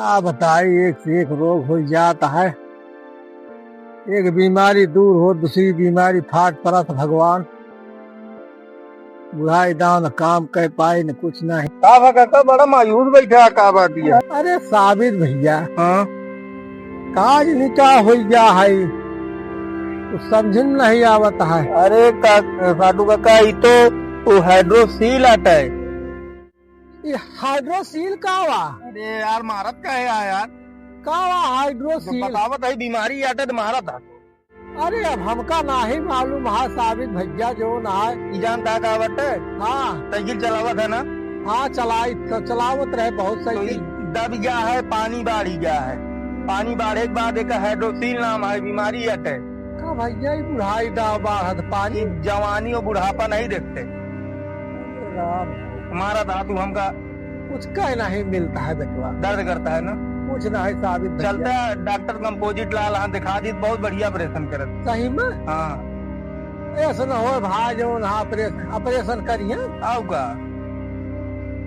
क्या बताई, एक से एक रोग हो जाता है। एक बीमारी दूर हो, दूसरी बीमारी फाट पड़त। भगवान बुढ़ाई दान काम कर पाए न कुछ नहीं। काका बड़ा मायूस बैठा का बात है। अरे साबित भैया, हाँ काज निकाह हो जा है, तो समझ में नहीं आवत है। अरे साडू काका ये तो वो हाइड्रोसील आता है। ये हाइड्रोसील का वा? अरे यार महारत का है यार। का वा हाइड्रोसील? बतावत है बीमारी आटे तो महारत है। अरे अब हमका नहीं मालूम है साबित भैया जो ना है। ई जानता का बटे। हाँ साइकिल चलावत है ना। हाँ चलावत रहे बहुत तो सही। दब गया है, पानी बाढ़ गया है। पानी बाढ़े के बाद एक हाइड्रोसील नाम है बीमारी अटे। का भैया ये बुढ़ाई दाव बाढ़ पानी जवानी और बुढ़ापा नहीं देखते। हमारा धातु हमका कुछ कहीं नहीं मिलता है बेटवा, दर्द करता है ना। कुछ नहीं साबित भैया। चलता है डॉक्टर कंपोजिट लाल हाँ दिखा दी, बहुत बढ़िया ऑपरेशन करत। सही में हाँ ऐसा न हो भाई जो ना ऑपरेशन करिए। आओ का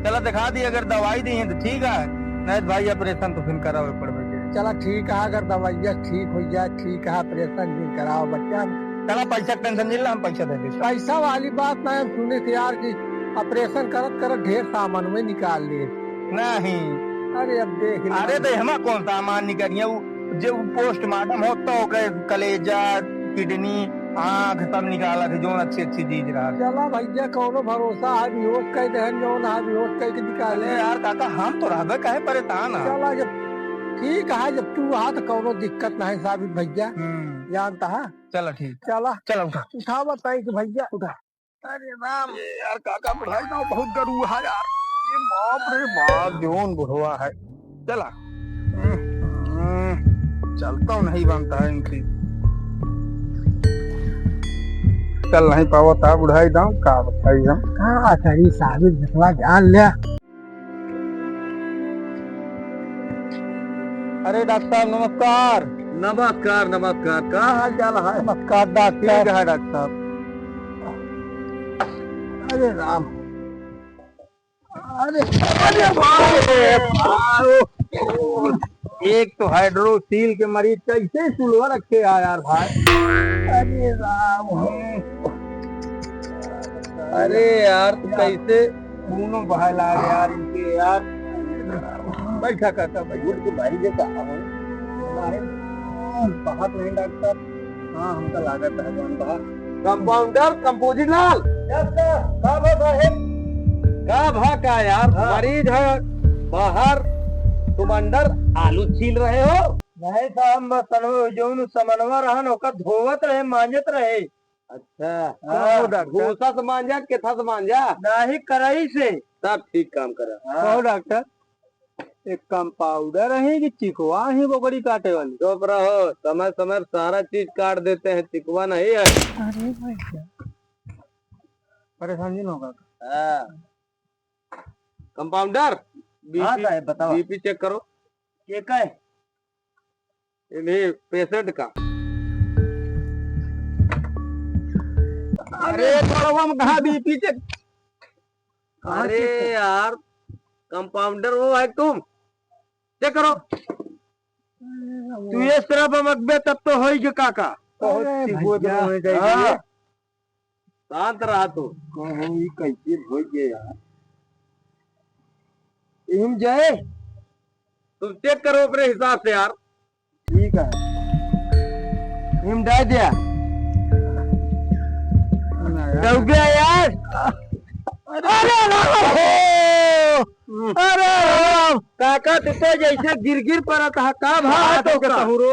चला दिखा दी, अगर दवाई दी है तो ठीक है, नहीं तो भाई ऑपरेशन तो फिर करावे पड़े। चला ठीक है, अगर दवाइया ठीक हो जाए ठीक है, ऑपरेशन भी कराओ बच्चा। चला पैसा टेंशन नहीं ला, हम पैसा दे देंगे। पैसा वाली बात नहीं, हम सुने थे यार की ऑपरेशन करत करत ढेर सामान में निकाल लिए। नहीं अरे अब देख अरे तो हमें कौन सामान निकालिए, जो पोस्टमार्टम होता हो गए कलेजा किडनी आँख सब निकाला थे, जो अच्छी अच्छी चीज रहा। चला भैया कौनो भरोसा है, बेहोश कह दे जो ना बेहोश कह के निकाले। यार काका हम तो रहबे कहे परेशान है। चला जब ठीक है, जब तू आ तो कौनो दिक्कत नहीं साबित भैया, जानता है। चलो ठीक, चला चलो उठा बताई कि भैया उठा। अरे राम यार काका बुढ़ाई ना बहुत गरू है यार, ये बाप रे बाप जोन बुढ़वा है। चला चलता हूँ, नहीं बनता है इनकी, चल नहीं पावा था बुढ़ाई दाम का बताई हम। हाँ करी साबित भटवा जान लिया। अरे डॉक्टर साहब नमस्कार। नमस्कार नमस्कार, क्या हाल चाल है? नमस्कार डॉक्टर है डॉक्टर साहब। अरे राम, अरे एक तो हाइड्रोसील के मरीज कैसे सुलवा रखे यार भाई। अरे राम, अरे यार तू कैसे दोनों बहा ला यार इनके यार। बैठा करता भाई जैसा बाहर नहीं डॉक्टर। हाँ हमका लागत है कंपाउंडर कंपोजिट लाल का यार मरीज है बाहर, तुम अंदर आलू छील रहे हो? नहीं साहब जो समनवा रहा ओका धोवत रहे मांजत रहे। अच्छा भूसा से मांजा केथा से मांजा? नहीं कराई से सब ठीक काम करा। कहो डॉक्टर, एक कंपाउंडर है कि चिकवा है बोकड़ी काटे वाली? चुप रहो, समय समय सारा चीज काट देते हैं, चिकवा नहीं है। अरे भाई परेशानी न होगा। कंपाउंडर बीपी चेक करो। ये का है? नहीं पेशेंट का। अरे थोड़ा कहा बीपी चेक। अरे यार कंपाउंडर वो है तुम, चेक करो। तू इस तरह पर मकबे तब तो हो ही काका। शांत रहा तू। कैसे हो गए यार इम जाए, तुम चेक करो अपने हिसाब से यार। ठीक है इम डाल दिया डर गया यार। अरे काका तो जैसे गिर पड़ा था का भाई तो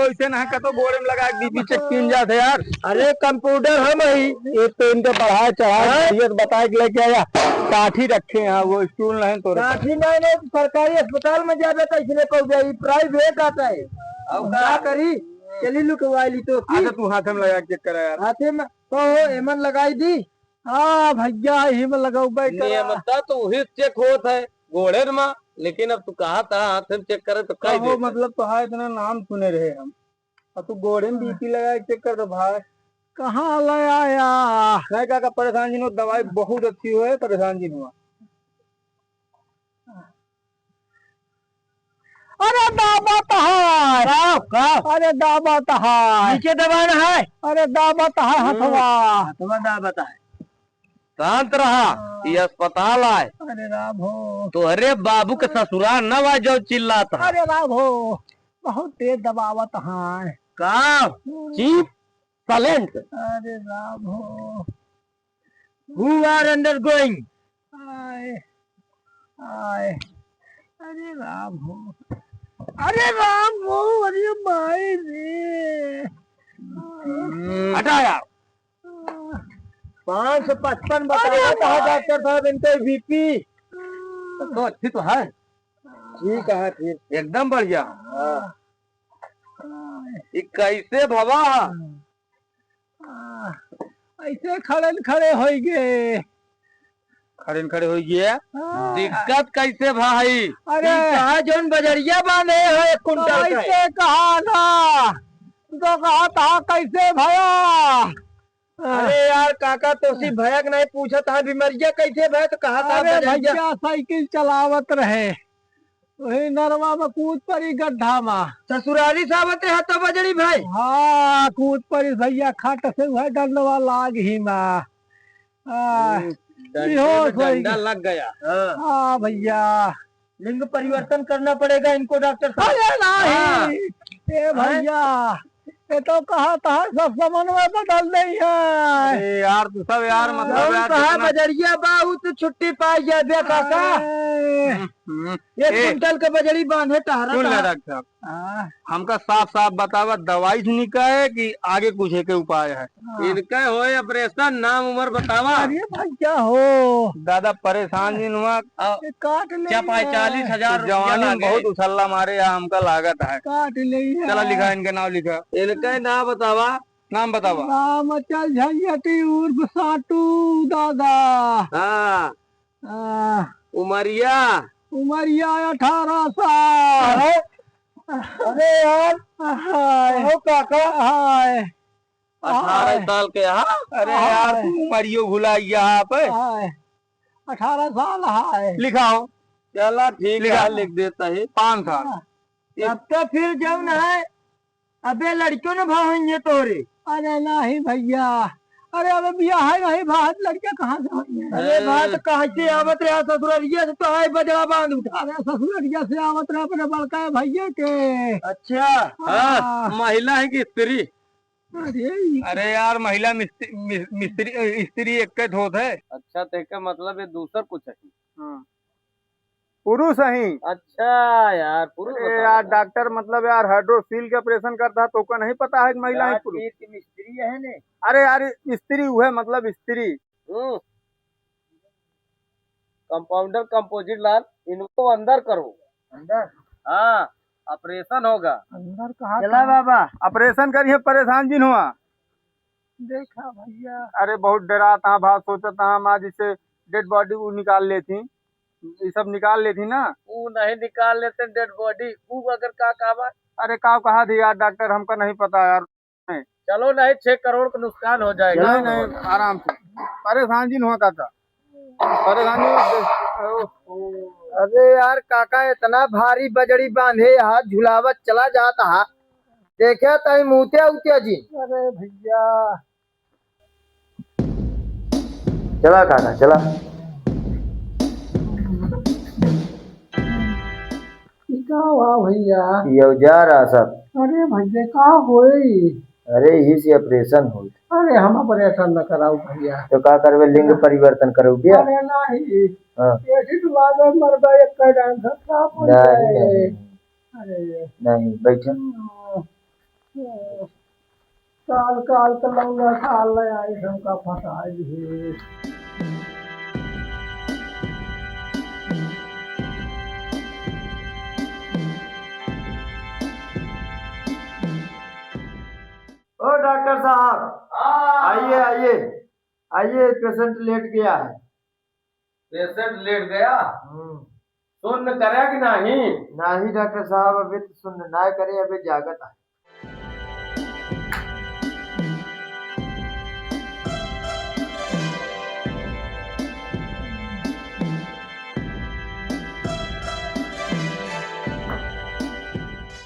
ऐसे ना तो गोड़े में लगा बीपी चेक किन जाते यार। अरे कंप्यूटर हम ही एक तो इनके बढ़ाए चढ़ाए बता के लेके आया, काठी रखे हैं वो स्टूल नहीं तो काठी नहीं सरकारी अस्पताल में जावे तो इसलिए कह गई प्राइवेट आता है। अब क्या करी चली लुकवा ली तो तू हाथ में लगा चेक करा यार। हाथे में तो एमन लगाई दी। हाँ भैया ही में लगाऊ नियमता तो वही चेक होता है घोड़े में, लेकिन अब तू कहा था हाथ में चेक करे तो क्या मतलब तो हाँ इतना नाम सुने रहे हम, अब तू घोड़े में बीपी लगा चेक कर तो भाई कहाँ लगाया? नहीं काका परेशान जी दवाई बहुत अच्छी हुआ है, परेशान जी हुआ। अरे दाबत है अरे दाबत है नीचे दबाना है, अरे दाबत है हथवा तुम्हारा बता है। शांत रहा, ये अस्पताल आए। अरे राम हो तो अरे बाबू के ससुराल न आ जाओ चिल्लाता। अरे राम हो बहुत तेज दबावत है काम चीप साइलेंट। अरे राम हो Who are undergoing? आए आए अरे राम हो अरे राम हो अरे माई रे हटा यार। 555 बताया था डॉक्टर साहब, इनके बीपी तो अच्छी तो है। ठीक है, ठीक एकदम बढ़िया। ये कैसे भवा ऐसे खड़े खड़े हो गए खड़े हो गया। दिक्कत कैसे भाई? अरे कहा जोन बजरिया बांधे हो 1 कुंटल का। कैसे कहा था तो कहा था कैसे भया अरे यार काका तो सी भयक नहीं पूछा था बीमारिया कैसे भय, तो कहा था अरे बजरिया। भैया साइकिल चलावत रहे वही नरवा में कूद पड़ी गड्ढा में। ससुराली सावत रहा तो बजरी भाई। हाँ कूद पड़ी भैया खाट से वह डंडवा लाग ही में डंडा लग गया। हाँ भैया लिंग परिवर्तन करना पड़ेगा इनको डॉक्टर साहब। अरे नहीं ए भैया ये तो कहा था सब समन्वय बदल नहीं है। अरे यार तू सब यार मतलब यार कहा बजरिया बाहू तो छुट्टी पाई जा बे काका। 1 कुंटल के बजरी बांधे टहरा। सुन ले डॉक्टर साहब, हमका साफ साफ बतावा दवाई से निका है कि आगे कुछ के उपाय है? इनका हो ऑपरेशन, नाम उम्र बतावा। अरे भैया हो दादा परेशान जी हुआ, काट ले 40,000 जवानी में बहुत उछल्ला मारे यहाँ हमका लागत है। काट ले चला लिखा इनके नाम लिखा। इनका नाम बतावा। नाम बतावा। राम चल झंझटी उर्फ साटू दादा। हाँ उमरिया उमरिया 18 साल। अरे यार हाय काका हाय 18 साल के। हाँ अरे यार तू मरियो भुला यहाँ पे। हाय 18 साल हाय लिखाओ। चला ठीक लिखा। है, लिख देता है 5 साल। अब तो फिर जब न है अबे लड़कियों ने भावेंगे तोरे। अरे नहीं भैया अरे अब बिया है नहीं बात लड़के कहाँ से होई है? अरे बात कहा से आवत रहा ससुररिया से तो है बजरा बांध उठा। अरे ससुररिया से आवत रहे अपने बड़का भैया के। अच्छा हाँ महिला है कि स्त्री? अरे अरे यार महिला मिस्त्री स्त्री एक होत है। अच्छा तेका मतलब ये दूसर कुछ है। पुरुष ही। अच्छा यार पुरुष अरे यार डॉक्टर मतलब यार हाइड्रोसील के ऑपरेशन करता तो को नहीं पता है कि महिला है पुरुष। मिस्त्री है ने। अरे यार स्त्री हुए मतलब स्त्री। कंपाउंडर कंपोजिट लाल इनको अंदर करो। अंदर हाँ ऑपरेशन होगा। अंदर कहा चला बाबा ऑपरेशन करिए परेशान जिन हुआ। देखा भैया अरे बहुत डरा था भाव सोचा था हम आज इसे डेड बॉडी को निकाल लेती, ये सब निकाल लेती ना। वो नहीं निकाल लेते डेड बॉडी। वो अगर का कहा। अरे का कहा थी यार डॉक्टर हमका नहीं पता यार। चलो नहीं 6 करोड़ का नुकसान हो जाएगा। नहीं नहीं आराम से। परेशान जिन हुआ काका परेशानी। अरे यार काका इतना भारी बजड़ी बांधे हाथ झुलावत चला जाता है। देखा तई मुते उते जी। अरे भैया चला काका चला। क्या हुआ भैया? ये जा रहा सब। अरे भैया का होई? अरे ही से ऑपरेशन हो। अरे हम ऑपरेशन न कराऊ भैया। तो का करवे लिंग परिवर्तन करो क्या? अरे नहीं हाँ। एसिड लागे मरबा एक का डांस खराब हो जाए। अरे नहीं बैठे। काल काल तो लौंगा साल ले आई हमका फसाई भी। ओ डॉक्टर साहब आइए आइए आइए, पेशेंट लेट गया है। पेशेंट लेट गया? सुन्न करे कि नहीं? नहीं डॉक्टर साहब अभी तो सुन्न ना करे, अभी जागत है।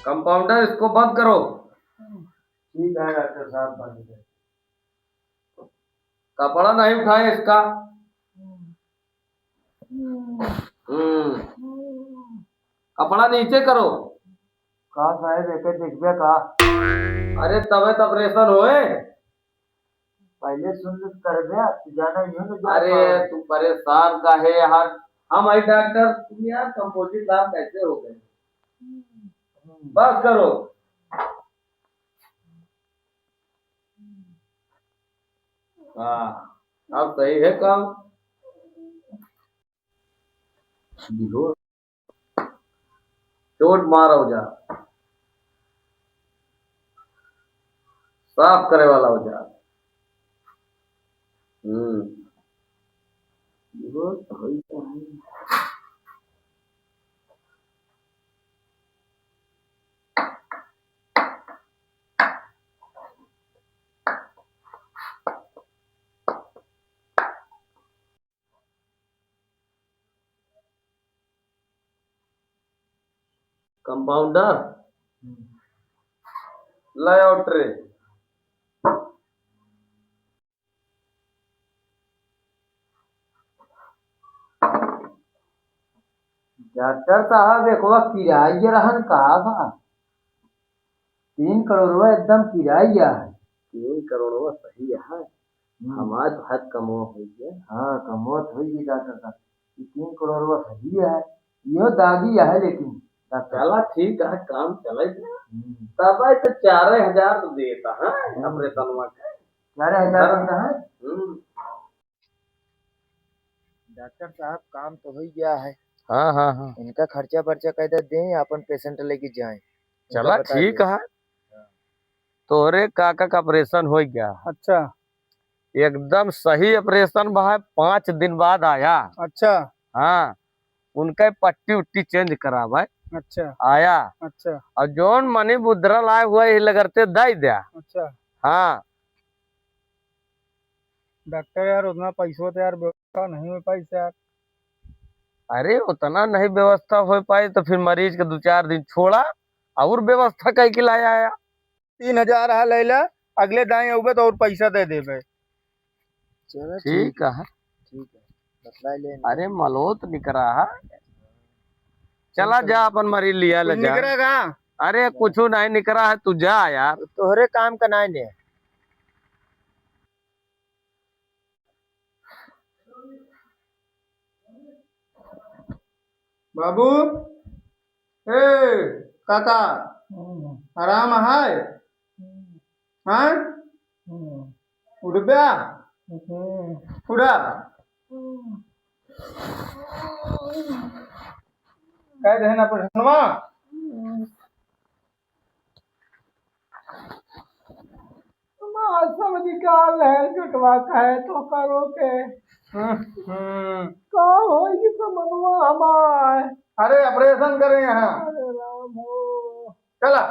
कंपाउंडर इसको बंद करो। ठीक है डॉक्टर साहब, बंद कर। कपड़ा नहीं उठाए इसका। कपड़ा नीचे करो। का साहब एक देखबे का? अरे तबे तब ऑपरेशन होए। पहले सुन कर दिया जाना यूं ना। अरे तू परेशान का है यार। हम आई डॉक्टर, तुम यार कंपोजिट साहब कैसे हो गए? बस करो। हाँ अब सही है काम। चोट मारो जा, साफ करे वाला हो जा। कंपाउंडर लाओ ट्रे। डॉक्टर साहब एक वक्त किराया रहन कहा था 3 करोड़ रुपए एकदम किराया है। 3 करोड़ सही है। हमारे तो हद कमो हुई है। हाँ कमोत हुई डॉक्टर साहब, 3 करोड़ रुपए सही है। यो दागी है लेकिन चला ठीक है, काम चले तब तो 4,000 तो देता है ऑपरेशन में। 4,000 देता है। डॉक्टर साहब काम तो हो गया है। हाँ हाँ हाँ, इनका खर्चा पर्चा कैसे दें, अपन पेशेंट लेके जाएं। चला ठीक है। तोरे काका का ऑपरेशन हो गया। अच्छा एकदम सही ऑपरेशन भाई, 5 दिन बाद आया। अच्छा हाँ, उनका पट्टी उट्टी चेंज करा भाई। अच्छा आया। अच्छा और जोन मनी मुद्रा लाए हुए ही लगते दे दिया। अच्छा हाँ डॉक्टर यार उतना पैसों तो यार व्यवस्था नहीं हो पाई यार। अरे उतना नहीं व्यवस्था हो पाई तो फिर मरीज के 2-4 दिन छोड़ा और व्यवस्था कई के लाया आया। 3,000 है लैला, अगले दाएं उबे तो और पैसा दे देबे। चलो ठीक है। ठीक है, बतला ले। अरे मलोत निकरा है। चला जा अपन मरीज लिया ले जा। निकलेगा? अरे कुछ नहीं निकरा है, तू जा यार। तोहरे काम का नहीं ने। बाबू ए काका आराम है? हाँ उठ गया? उड़ा कह देना प्रश्नवा। समझ निकाल है कटवा का है तो करो के का होगी तो मनवा हमार। अरे ऑपरेशन करें यहाँ। अरे राम हो। चला